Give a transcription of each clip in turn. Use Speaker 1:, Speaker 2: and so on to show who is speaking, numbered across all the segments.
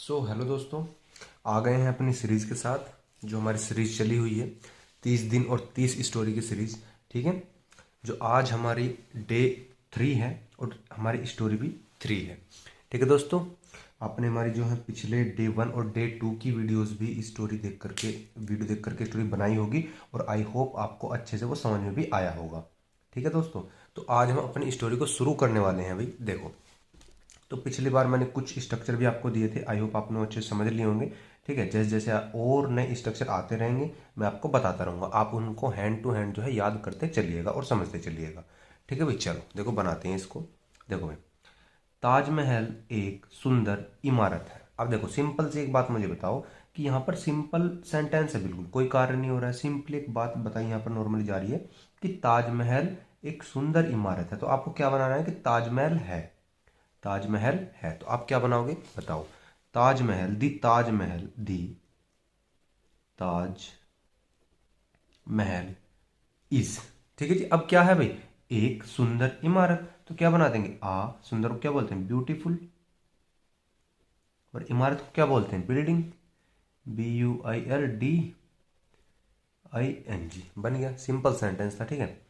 Speaker 1: Hello दोस्तों, आ गए हैं अपनी सीरीज़ के साथ। जो हमारी सीरीज़ चली हुई है 30 दिन और 30 स्टोरी की सीरीज़। ठीक है, जो आज हमारी डे 3 है और हमारी स्टोरी भी 3 है। ठीक है दोस्तों, आपने हमारी जो है पिछले डे 1 और डे 2 की वीडियोस भी वीडियो देख करके स्टोरी बनाई होगी और आई होप आपको अच्छे से वो समझ में भी आया होगा। ठीक है दोस्तों, तो आज हम अपनी स्टोरी को शुरू करने वाले हैं। भाई देखो, तो पिछली बार मैंने कुछ स्ट्रक्चर भी आपको दिए थे, आई होप आपने अच्छे से समझ लिए होंगे। ठीक है, जैसे जैसे और नए स्ट्रक्चर आते रहेंगे मैं आपको बताता रहूँगा, आप उनको हैंड टू हैंड जो है याद करते चलिएगा और समझते चलिएगा। ठीक है भाई, चलो देखो बनाते हैं इसको। देखो भाई, ताजमहल एक सुंदर इमारत है। अब देखो, सिंपल से एक बात मुझे बताओ कि यहाँ पर सिंपल सेंटेंस है, बिल्कुल कोई कार्य नहीं हो रहा है, सिंपल एक बात बताई यहाँ पर नॉर्मली जा रही है कि ताजमहल एक सुंदर इमारत है। तो आपको क्या बनाना है कि ताजमहल है, ताजमहल है। तो आप क्या बनाओगे बताओ। ताजमहल, दी ताजमहल इज। ठीक है जी, अब क्या है भाई, एक सुंदर इमारत। तो क्या बना देंगे, सुंदर को क्या बोलते हैं, ब्यूटीफुल, और इमारत को क्या बोलते हैं, बिल्डिंग, BUILDING। बन गया, सिंपल सेंटेंस था। ठीक है,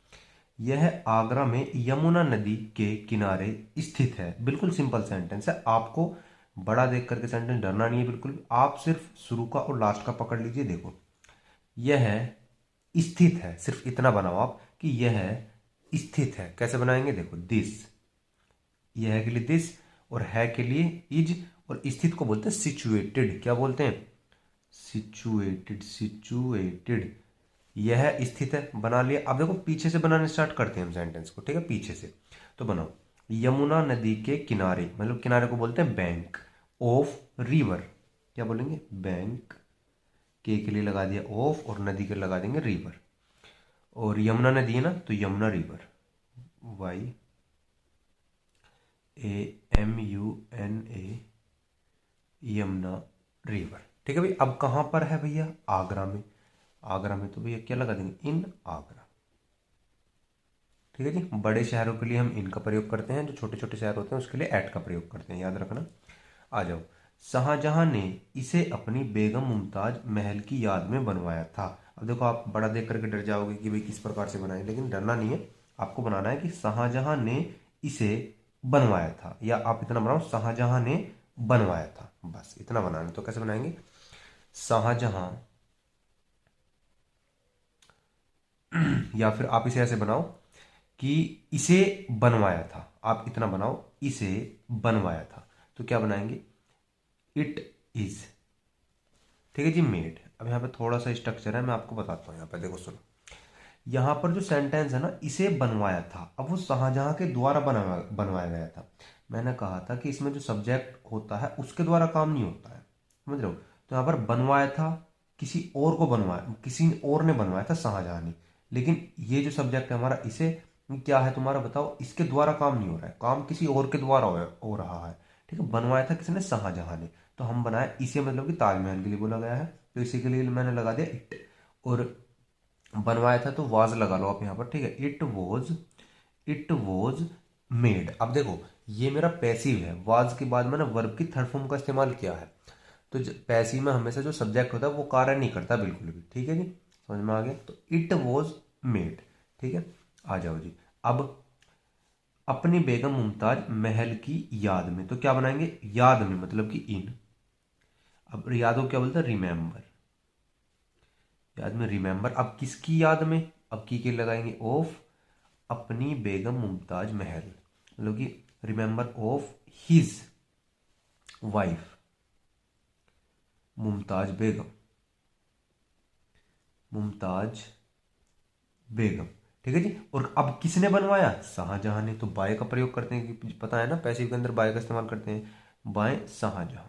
Speaker 1: यह आगरा में यमुना नदी के किनारे स्थित है। बिल्कुल सिंपल सेंटेंस है, आपको बड़ा देख करके सेंटेंस डरना नहीं है बिल्कुल। आप सिर्फ शुरू का और लास्ट का पकड़ लीजिए। देखो, यह स्थित है, सिर्फ इतना बनाओ आप कि यह स्थित है। कैसे बनाएंगे, देखो, दिस, यह के लिए दिस और है के लिए इज, और स्थित को बोलते हैं सिचुएटेड। क्या बोलते हैं, सिचुएटेड। यह स्थित है, बना लिया। अब देखो, पीछे से बनाने स्टार्ट करते हैं हम सेंटेंस को। ठीक है, पीछे से तो बनाओ, यमुना नदी के किनारे, मतलब किनारे को बोलते हैं बैंक ऑफ रिवर। क्या बोलेंगे, बैंक, के लिए लगा दिया ऑफ और नदी के लगा देंगे रिवर, और यमुना नदी है ना तो Yamuna river, YAMUNA, Yamuna river. ठीक है भाई, अब कहां पर है भैया, आगरा में। आगरा में तो भैया क्या लगा देंगे, इन आगरा। ठीक है जी, बड़े शहरों के लिए हम इन का प्रयोग करते हैं, जो छोटे छोटे शहर होते हैं उसके लिए एट का प्रयोग करते हैं, याद रखना। आ जाओ, शाहजहां ने इसे अपनी बेगम मुमताज महल की याद में बनवाया था। अब देखो, आप बड़ा देख करके डर जाओगे कि भाई किस प्रकार से बनाए, लेकिन डरना नहीं है। आपको बनाना है कि शाहजहां ने इसे बनवाया था, या आप इतना बनाओ, शाहजहां ने बनवाया था, बस इतना बनाना। तो कैसे बनाएंगे, शाहजहां, या फिर आप इसे ऐसे बनाओ कि इसे बनवाया था। आप इतना बनाओ, इसे बनवाया था। तो क्या बनाएंगे, इट इज। ठीक है जी, मेड। अब यहाँ पे थोड़ा सा स्ट्रक्चर है, मैं आपको बताता हूँ। यहाँ पे देखो, सुनो, यहाँ पर जो सेंटेंस है ना, इसे बनवाया था, अब वो शाहजहां के द्वारा बनवाया गया था। मैंने कहा था कि इसमें जो सब्जेक्ट होता है उसके द्वारा काम नहीं होता है, समझ रहे हो। तो यहाँ पर बनवाया था, किसी और को बनवाया, किसी और ने बनवाया था, शाहजहां ने। लेकिन ये जो सब्जेक्ट है हमारा, इसे क्या है तुम्हारा बताओ, इसके द्वारा काम नहीं हो रहा है, काम किसी और के द्वारा हो रहा है। ठीक है, बनवाया था किसने, शाहजहां ने। तो हम बनाए इसे, मतलब कि ताजमहल के लिए बोला गया है, तो इसी के लिए मैंने लगा दिया इट। और बनवाया था तो वाज लगा लो आप यहाँ पर। ठीक है, इट वॉज मेड। अब देखो, ये मेरा पैसिव है, वाज के बाद मैंने वर्ब की थर्ड फॉर्म का इस्तेमाल किया है। तो पैसिव में हमेशा जो सब्जेक्ट होता है वो कार्य नहीं करता बिल्कुल भी। ठीक है जी, समझ में आ गया। तो इट वॉज मेड। ठीक है, आ जाओ जी। अब अपनी बेगम मुमताज महल की याद में, तो क्या बनाएंगे, याद में मतलब कि इन। अब याद को क्या बोलते हैं, रिमेंबर, याद में रिमेंबर। अब किसकी याद में, अब की के लगाएंगे ऑफ, अपनी बेगम मुमताज महल, मतलब कि remember of his wife Mumtaz Begum, Mumtaz Begum. ठीक है जी, और अब किसने बनवाया, शाहजहां ने। तो बाय का प्रयोग करते हैं, कि पता है ना पैसिव के अंदर बाय का इस्तेमाल करते हैं, बाय शाहजहां।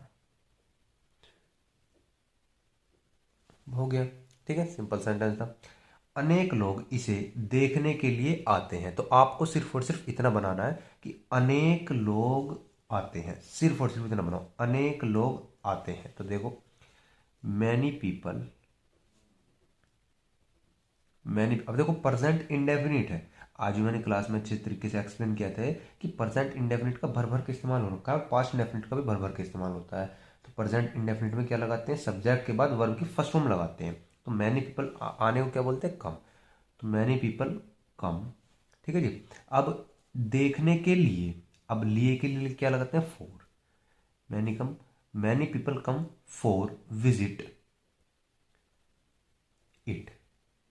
Speaker 1: हो गया। ठीक है, सिंपल सेंटेंस था। अनेक लोग इसे देखने के लिए आते हैं। तो आपको सिर्फ और सिर्फ इतना बनाना है कि अनेक लोग आते हैं, सिर्फ और सिर्फ इतना बनाओ, अनेक लोग आते हैं। तो देखो, मैनी पीपल, मैनी। अब देखो, प्रेजेंट इंडेफिनिट है। आज भी मैंने क्लास में अच्छे तरीके से एक्सप्लेन किया था कि प्रेजेंट इंडेफिनिट का भर भर के इस्तेमाल हो रखा है, पास्ट इंडेफिनिट का भी भर भर के इस्तेमाल होता है। तो प्रेजेंट इंडेफिनिट में क्या लगाते हैं, सब्जेक्ट के बाद वर्ब की फर्स्ट फॉर्म लगाते हैं। तो मैनी पीपल आने को क्या बोलते हैं, कम। तो मैनी पीपल कम, ठीक है जी। अब देखने के लिए, अब लिए के लिए क्या लगाते हैं, for. Many people come for visit it,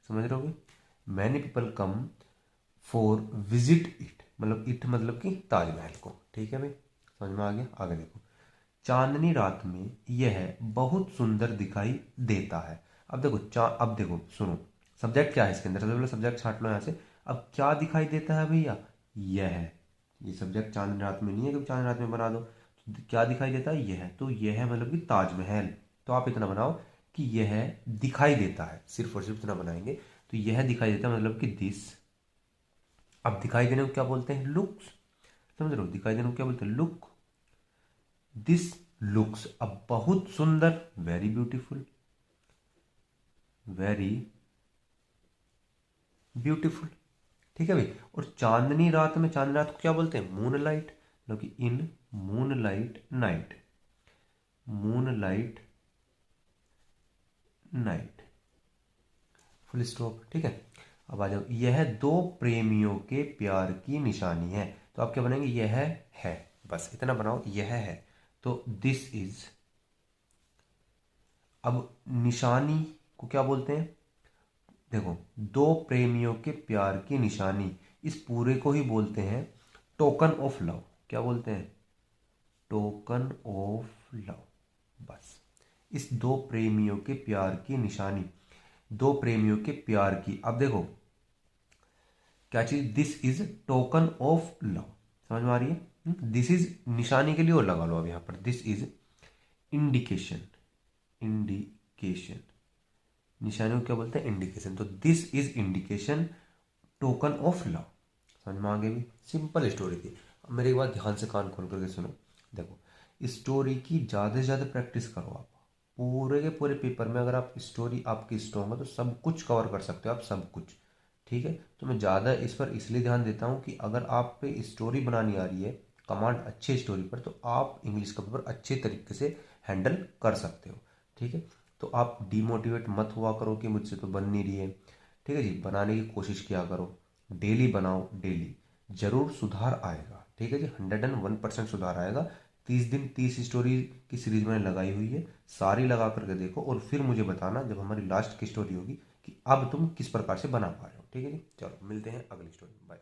Speaker 1: समझ रहे होगे। Many people come for visit it, मतलब इट मतलब कि ताजमहल को, ठीक है भाई, समझ में आ गया। आगे देखो, चांदनी रात में यह बहुत सुंदर दिखाई देता है। अब देखो अब देखो सुनो, सब्जेक्ट क्या है इसके अंदर, सबसे पहले सब्जेक्ट छांट लो यहाँ से। अब क्या दिखाई देता है भैया, यह। ये सब्जेक्ट चांदनी रात में नहीं है कि चांदनी रात में बना दो, तो क्या दिखाई देता है, यह। तो यह मतलब कि ताजमहल। तो आप इतना बनाओ कि यह दिखाई देता है, सिर्फ और सिर्फ इतना बनाएंगे। तो यह दिखाई देता है मतलब कि दिस। अब दिखाई देने को क्या बोलते हैं, लुक्स, समझ रहे हो, दिखाई देने को क्या बोलते हैं, लुक। दिस लुक्स, अब बहुत सुंदर, वेरी ब्यूटीफुल, वेरी ब्यूटीफुल, ठीक है भाई। और चांदनी रात में, चांदनी रात को क्या बोलते हैं, मून लाइट, मतलब कि इन moon light night, moon light night, full stop, ठीक है। अब आ जाओ, यह दो प्रेमियों के प्यार की निशानी है। तो आप क्या बनाएंगे, यह है, बस इतना बनाओ, यह है। तो दिस इज। अब निशानी को क्या बोलते हैं, देखो, दो प्रेमियों के प्यार की निशानी, इस पूरे को ही बोलते हैं टोकन ऑफ लव। क्या बोलते हैं, टोकन ऑफ लव, बस। इस दो प्रेमियों के प्यार की निशानी, दो प्रेमियों के प्यार की। अब देखो क्या चीज, this is token of love, समझ में आ रही है। दिस इज निशानी के लिए और लगा लो अब यहां पर, दिस इज इंडिकेशन, इंडिकेशन, निशानी को क्या बोलते हैं, इंडिकेशन। तो this is indication token of love, समझ में आ गई भी, सिंपल स्टोरी थी। अब मेरे एक बात ध्यान से कान खोल करके सुनो, देखो स्टोरी की ज़्यादा से ज़्यादा प्रैक्टिस करो आप। पूरे के पूरे पेपर में अगर आप स्टोरी आपकी स्ट्रॉन्ग है तो सब कुछ कवर कर सकते हो आप, सब कुछ, ठीक है। तो मैं ज़्यादा इस पर इसलिए ध्यान देता हूँ कि अगर आप पे स्टोरी बनानी आ रही है, कमांड अच्छे स्टोरी पर, तो आप इंग्लिश का पेपर अच्छे तरीके से हैंडल कर सकते हो, ठीक है। तो आप डीमोटिवेट मत हुआ करो कि मुझसे तो बन नहीं रही है, ठीक है जी, बनाने की कोशिश किया करो, डेली बनाओ, डेली जरूर सुधार आएगा, ठीक है जी, 101% सुधार आएगा। 30 दिन 30 स्टोरी की सीरीज मैंने लगाई हुई है, सारी लगा करके देखो और फिर मुझे बताना जब हमारी लास्ट की स्टोरी होगी कि अब तुम किस प्रकार से बना पा रहे हो, ठीक है जी। चलो मिलते हैं अगली स्टोरी में, बाय।